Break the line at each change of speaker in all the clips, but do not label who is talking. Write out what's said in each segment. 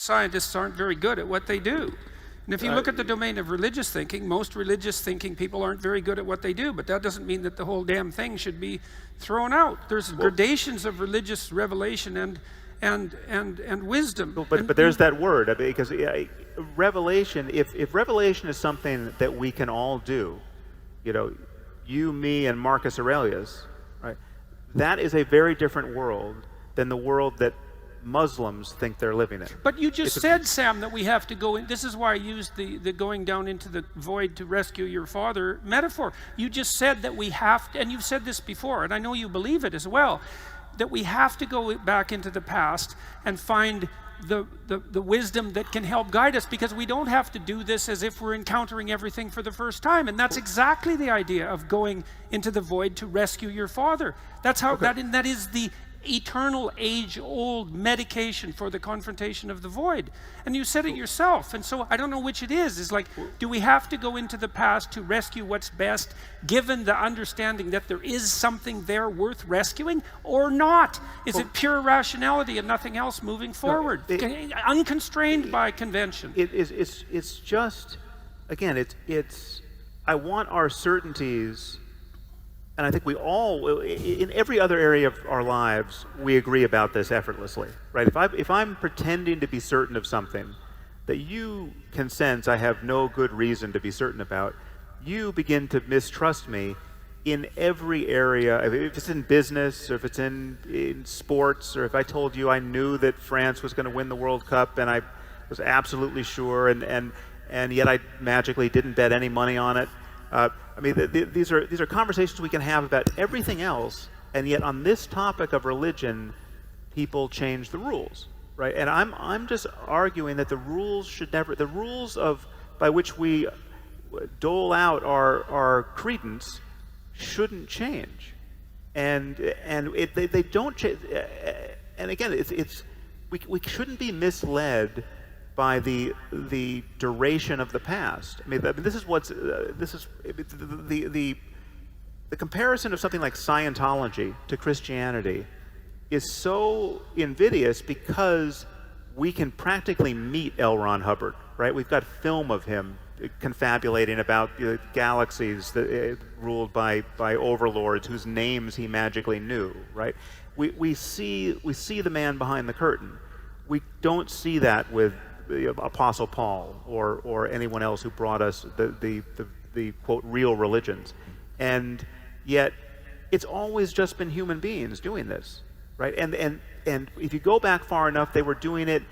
scientists aren't very good at what they do. And if you look at the domain of religious thinking, most religious thinking people aren't very good at what they do, but that doesn't mean that the whole damn thing should be thrown out. There's gradations of religious revelation and wisdom.
But there's that word, because revelation, if revelation is something that we can all do, you, me, and Marcus Aurelius, right? That is a very different world than the world that Muslims think they're living in.
But you just said, Sam, that we have to go in. This is why I used the going down into the void to rescue your father metaphor. You just said that we have to, and you've said this before, and I know you believe it as well, that we have to go back into the past and find the wisdom that can help guide us, because we don't have to do this as if we're encountering everything for the first time. And that's exactly the idea of going into the void to rescue your father. That's how that is the eternal, age-old medication for the confrontation of the void. And you said it yourself, and so I don't know which it is. It's like, do we have to go into the past to rescue what's best, given the understanding that there is something there worth rescuing, or not? Is it pure rationality and nothing else moving forward, unconstrained by convention?
It's just, again, I want our certainties. And I think we all, in every other area of our lives, we agree about this effortlessly, right? If I'm pretending to be certain of something that you can sense I have no good reason to be certain about, you begin to mistrust me in every area. If it's in business, or if it's in sports, or if I told you I knew that France was going to win the World Cup and I was absolutely sure, and yet I magically didn't bet any money on it. These are conversations we can have about everything else, and yet on this topic of religion, people change the rules, right? And I'm just arguing that the rules should never, the rules by which we dole out our credence shouldn't change, and they don't change. And again, we shouldn't be misled by the duration of the past. This is the comparison of something like Scientology to Christianity is so invidious because we can practically meet L. Ron Hubbard, right? We've got film of him confabulating about galaxies that, ruled by overlords whose names he magically knew, right? We see the man behind the curtain. We don't see that with the Apostle Paul or anyone else who brought us the quote real religions, and yet it's always just been human beings doing this, right? And if you go back far enough, they were doing it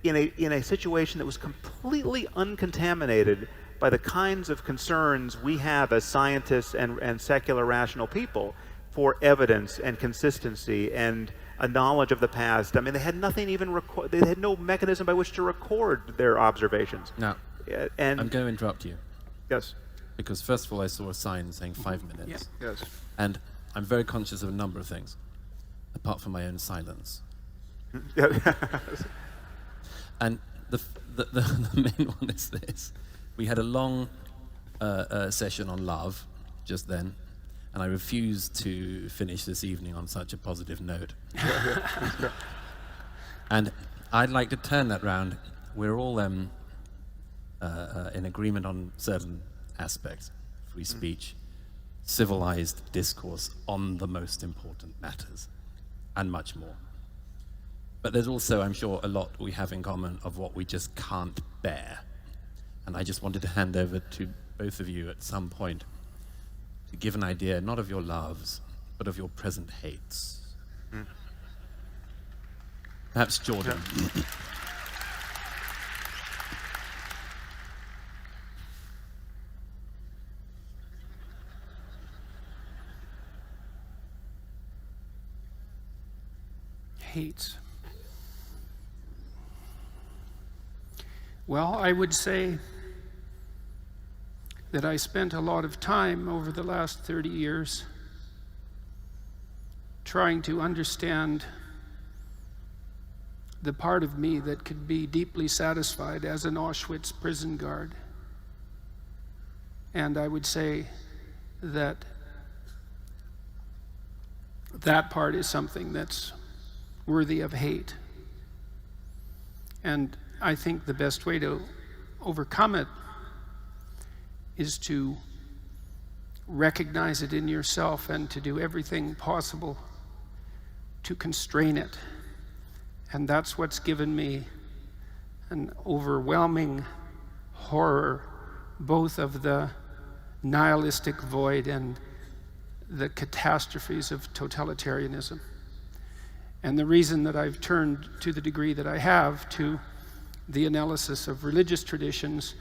in a situation that was completely uncontaminated by the kinds of concerns we have as scientists and secular rational people for evidence and consistency and a knowledge of the past. They had nothing they had no mechanism by which to record their observations.
Now,
and
I'm going to interrupt you.
Yes.
Because first of all, I saw a sign saying 5 minutes.
Yeah. Yes.
And I'm very conscious of a number of things, apart from my own silence. And the main one is this. We had a long session on love just then, and I refuse to finish this evening on such a positive note. And I'd like to turn that round. We're all in agreement on certain aspects: free speech, civilized discourse on the most important matters, and much more. But there's also, I'm sure, a lot we have in common of what we just can't bear. And I just wanted to hand over to both of you at some point to give an idea, not of your loves, but of your present hates. Perhaps Jordan.
Hates. Well, I would say that I spent a lot of time over the last 30 years trying to understand the part of me that could be deeply satisfied as an Auschwitz prison guard. And I would say that that part is something that's worthy of hate. And I think the best way to overcome it is to recognize it in yourself and to do everything possible to constrain it. And that's what's given me an overwhelming horror, both of the nihilistic void and the catastrophes of totalitarianism. And the reason that I've turned to the degree that I have to the analysis of religious traditions,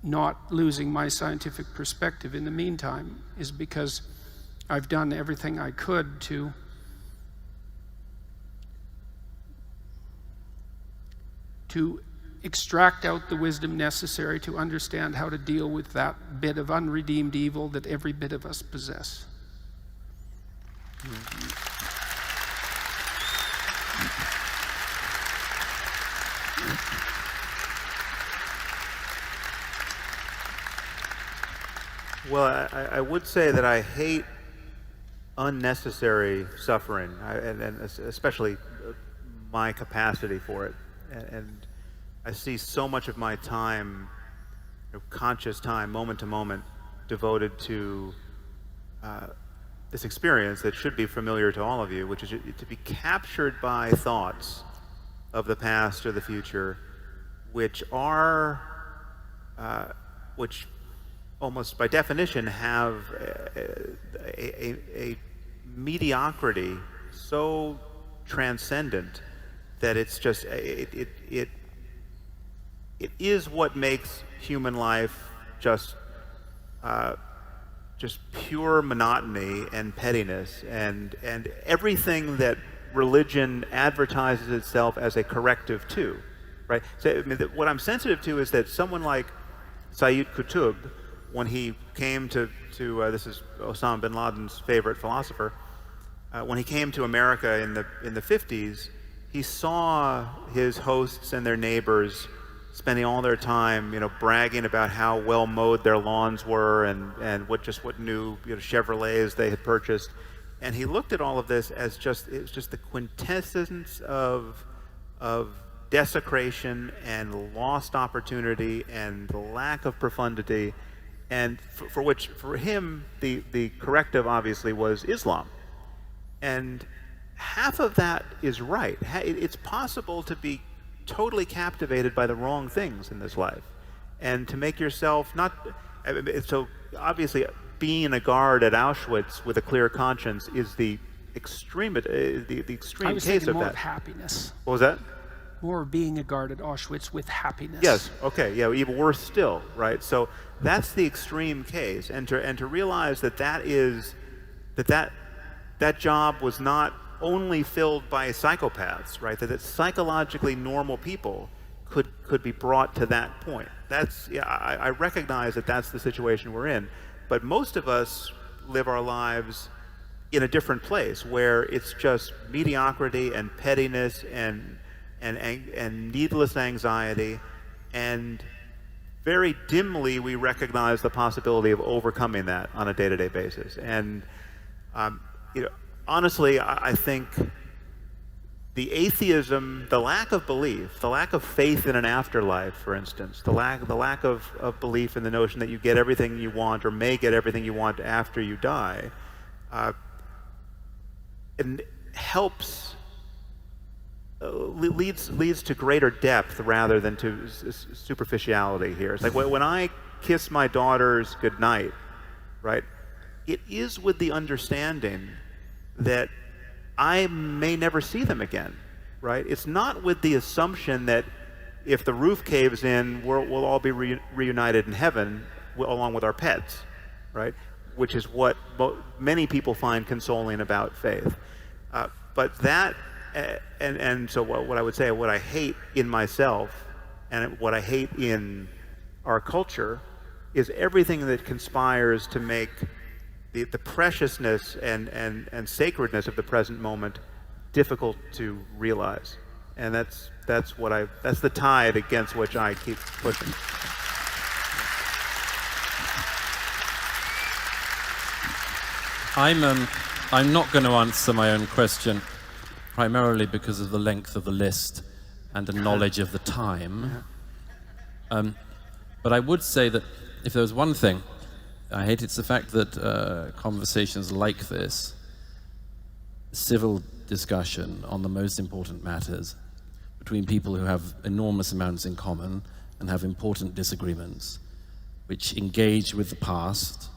not losing my scientific perspective in the meantime, is because I've done everything I could to extract out the wisdom necessary to understand how to deal with that bit of unredeemed evil that every bit of us possess.
Well, I would say that I hate unnecessary suffering, and especially my capacity for it. And I see so much of my time, conscious time, moment to moment, devoted to this experience that should be familiar to all of you, which is to be captured by thoughts of the past or the future, which almost by definition have a mediocrity so transcendent that it's just it is what makes human life just pure monotony and pettiness, and everything that religion advertises itself as a corrective to, right? So I mean, what I'm sensitive to is that someone like Sayyid Qutb, when he came to this is Osama bin Laden's favorite philosopher, when he came to America in the 50s, he saw his hosts and their neighbors spending all their time, bragging about how well mowed their lawns were and what new Chevrolets they had purchased, and he looked at all of this as it was just the quintessence of desecration and lost opportunity and the lack of profundity, and for him the corrective obviously was Islam. And half of that is right. It's possible to be totally captivated by the wrong things in this life, and to make yourself so obviously being a guard at Auschwitz with a clear conscience is the extreme
I was
case
thinking
of
more
that.
of happiness.
What was that?
More of being a guard at Auschwitz with happiness.
Yes. Okay. Yeah. Even worse still. Right. So that's the extreme case, and to realize that job was not only filled by psychopaths, right? That psychologically normal people could be brought to that point. I recognize that that's the situation we're in, but most of us live our lives in a different place where it's just mediocrity and pettiness and needless anxiety, and very dimly we recognize the possibility of overcoming that on a day-to-day basis. And honestly, I think the atheism, the lack of belief, the lack of faith in an afterlife, for instance, the lack of belief in the notion that you get everything you want or may get everything you want after you die, and helps leads to greater depth rather than to superficiality here. It's like when I kiss my daughters goodnight, right? It is with the understanding that I may never see them again, right? It's not with the assumption that if the roof caves in, we'll all be reunited in heaven along with our pets, right? Which is what many people find consoling about faith. But that, and so what I would say, what I hate in myself and what I hate in our culture is everything that conspires to make the preciousness and sacredness of the present moment difficult to realize. And that's the tide against which I keep pushing.
I'm not going to answer my own question, primarily because of the length of the list and a knowledge of the time. But I would say that if there was one thing I hate, it's the fact that conversations like this, civil discussion on the most important matters between people who have enormous amounts in common and have important disagreements, which engage with the past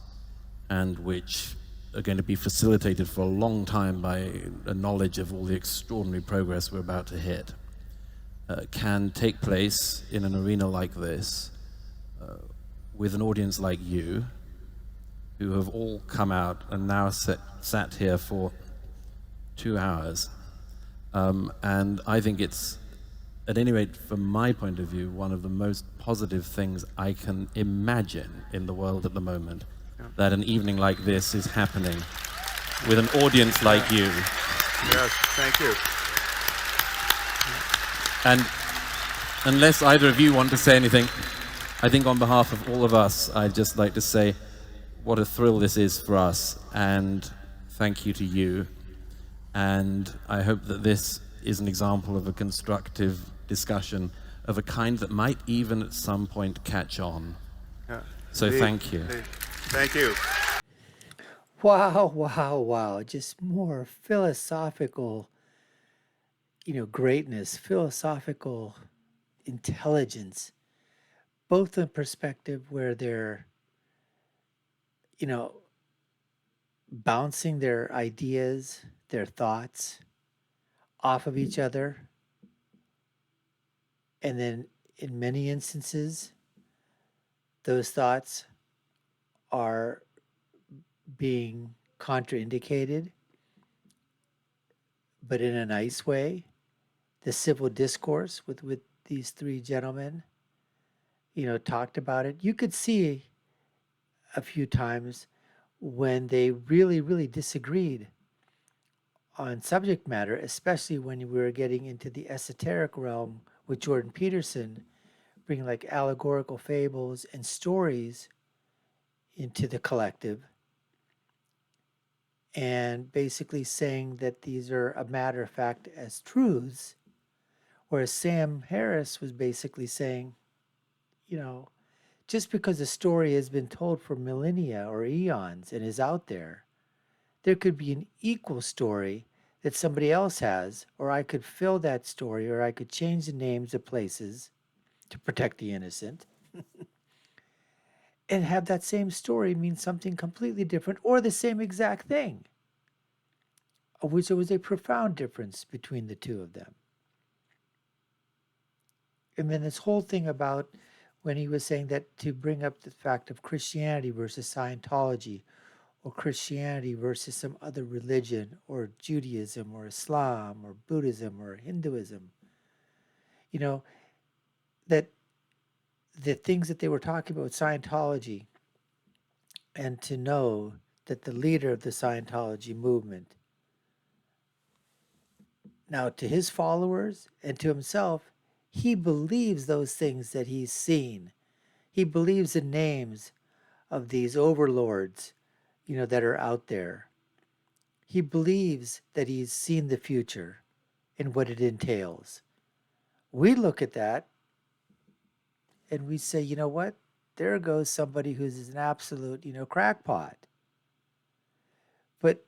and which are going to be facilitated for a long time by a knowledge of all the extraordinary progress we're about to hit, can take place in an arena like this with an audience like you, who have all come out and now sat here for 2 hours. And I think it's, at any rate from my point of view, one of the most positive things I can imagine in the world at the moment, that an evening like this is happening with an audience like you.
Yes, thank you.
And unless either of you want to say anything, I think on behalf of all of us, I'd just like to say what a thrill this is for us, and thank you to you. And I hope that this is an example of a constructive discussion of a kind that might even at some point catch on.
Yeah.
So thank you.
Thank you.
Wow, wow, wow. Just more philosophical, greatness, philosophical intelligence, both in perspective where they're, bouncing their ideas, their thoughts off of each other. And then in many instances, those thoughts are being contraindicated, but in a nice way. The civil discourse with these three gentlemen, talked about it. You could see a few times when they really, really disagreed on subject matter, especially when we were getting into the esoteric realm with Jordan Peterson, bringing like allegorical fables and stories into the collective, and basically saying that these are a matter of fact as truths, whereas Sam Harris was basically saying, just because a story has been told for millennia or eons and is out there, there could be an equal story that somebody else has, or I could fill that story, or I could change the names of places to protect the innocent and have that same story mean something completely different or the same exact thing, of which there was a profound difference between the two of them. And then this whole thing about when he was saying that, to bring up the fact of Christianity versus Scientology, or Christianity versus some other religion, or Judaism, or Islam, or Buddhism, or Hinduism, that the things that they were talking about with Scientology, and to know that the leader of the Scientology movement, now to his followers and to himself, he believes those things that he's seen. He believes the names of these overlords, that are out there. He believes that he's seen the future and what it entails. We look at that and we say, you know what? There goes somebody who's an absolute, crackpot. But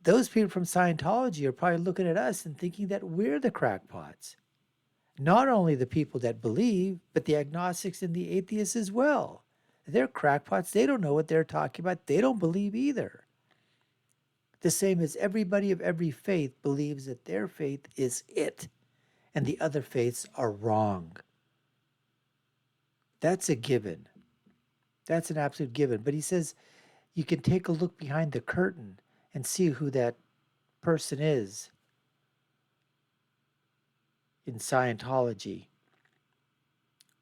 those people from Scientology are probably looking at us and thinking that we're the crackpots. Not only the people that believe, but the agnostics and the atheists as well. They're crackpots. They don't know what they're talking about. They don't believe either. The same as everybody of every faith believes that their faith is it, and the other faiths are wrong. That's a given. That's an absolute given. But he says you can take a look behind the curtain and see who that person is in Scientology,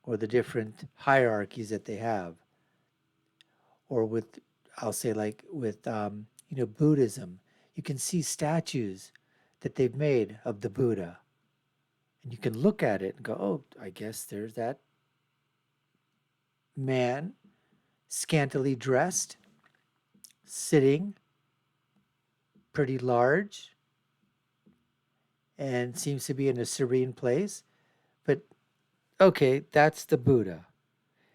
or the different hierarchies that they have, or with, I'll say, like with Buddhism. You can see statues that they've made of the Buddha, and you can look at it and go, oh, I guess there's that man, scantily dressed, sitting, pretty large, and seems to be in a serene place. But okay, that's the Buddha.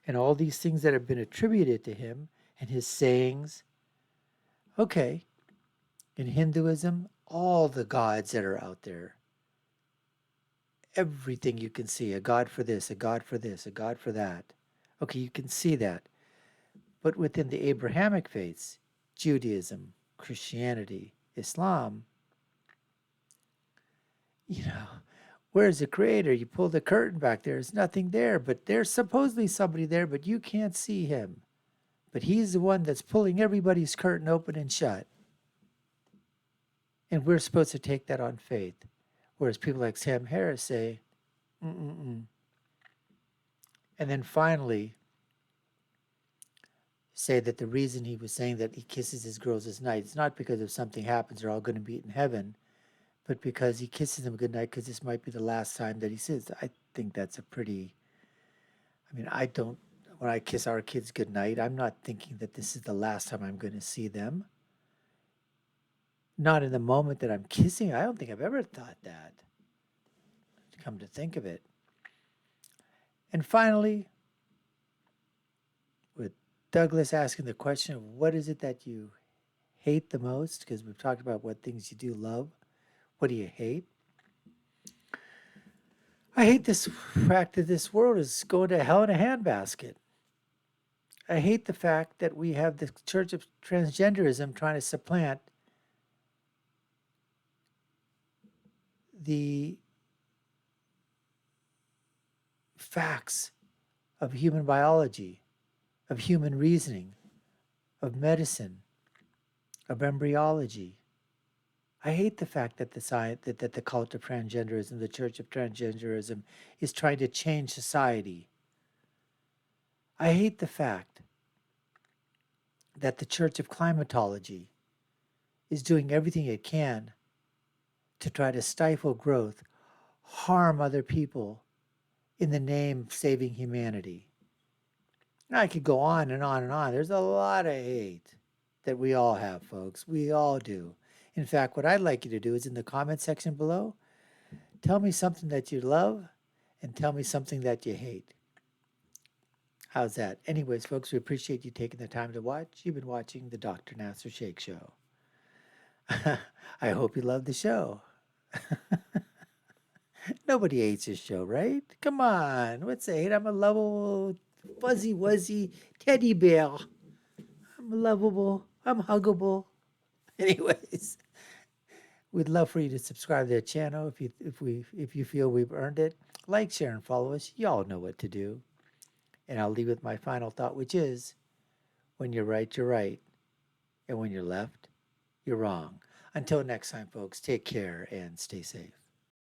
And all these things that have been attributed to him and his sayings. Okay, in Hinduism, all the gods that are out there, everything you can see, a god for this, a god for this, a god for that. Okay, you can see that. But within the Abrahamic faiths, Judaism, Christianity, Islam, you know, where's the creator? You pull the curtain back, there's nothing there, but there's supposedly somebody there, but you can't see him. But he's the one that's pulling everybody's curtain open and shut. And we're supposed to take that on faith. Whereas people like Sam Harris say, mm-mm-mm. And then finally say that the reason he was saying that he kisses his girls at night, it's not because if something happens, they're all going to be in heaven, but because he kisses them good night because this might be the last time that he says. I think that's a pretty, I mean, I don't, when I kiss our kids good night, I'm not thinking that this is the last time I'm going to see them. Not in the moment that I'm kissing. I don't think I've ever thought that, come to think of it. And finally, with Douglas asking the question of what is it that you hate the most, because we've talked about what things you do love. What do you hate? I hate this fact that this world is going to hell in a handbasket. I hate the fact that we have the Church of Transgenderism trying to supplant the facts of human biology, of human reasoning, of medicine, of embryology. I hate the fact that that the cult of transgenderism, the Church of Transgenderism, is trying to change society. I hate the fact that the Church of Climatology is doing everything it can to try to stifle growth, harm other people in the name of saving humanity. And I could go on and on and on. There's a lot of hate that we all have, folks. We all do. In fact, what I'd like you to do is in the comment section below, tell me something that you love and tell me something that you hate. How's that? Anyways, folks, we appreciate you taking the time to watch. You've been watching the Dr. Nasir Shaikh Show. I hope you love the show. Nobody hates this show, right? Come on. What's the hate? I'm a lovable, fuzzy wuzzy teddy bear. I'm lovable. I'm huggable. Anyways, we'd love for you to subscribe to the channel if you feel we've earned it. Like, share, and follow us. Y'all know what to do. And I'll leave with my final thought, which is, when you're right, you're right. And when you're left, you're wrong. Until next time, folks, take care and stay safe.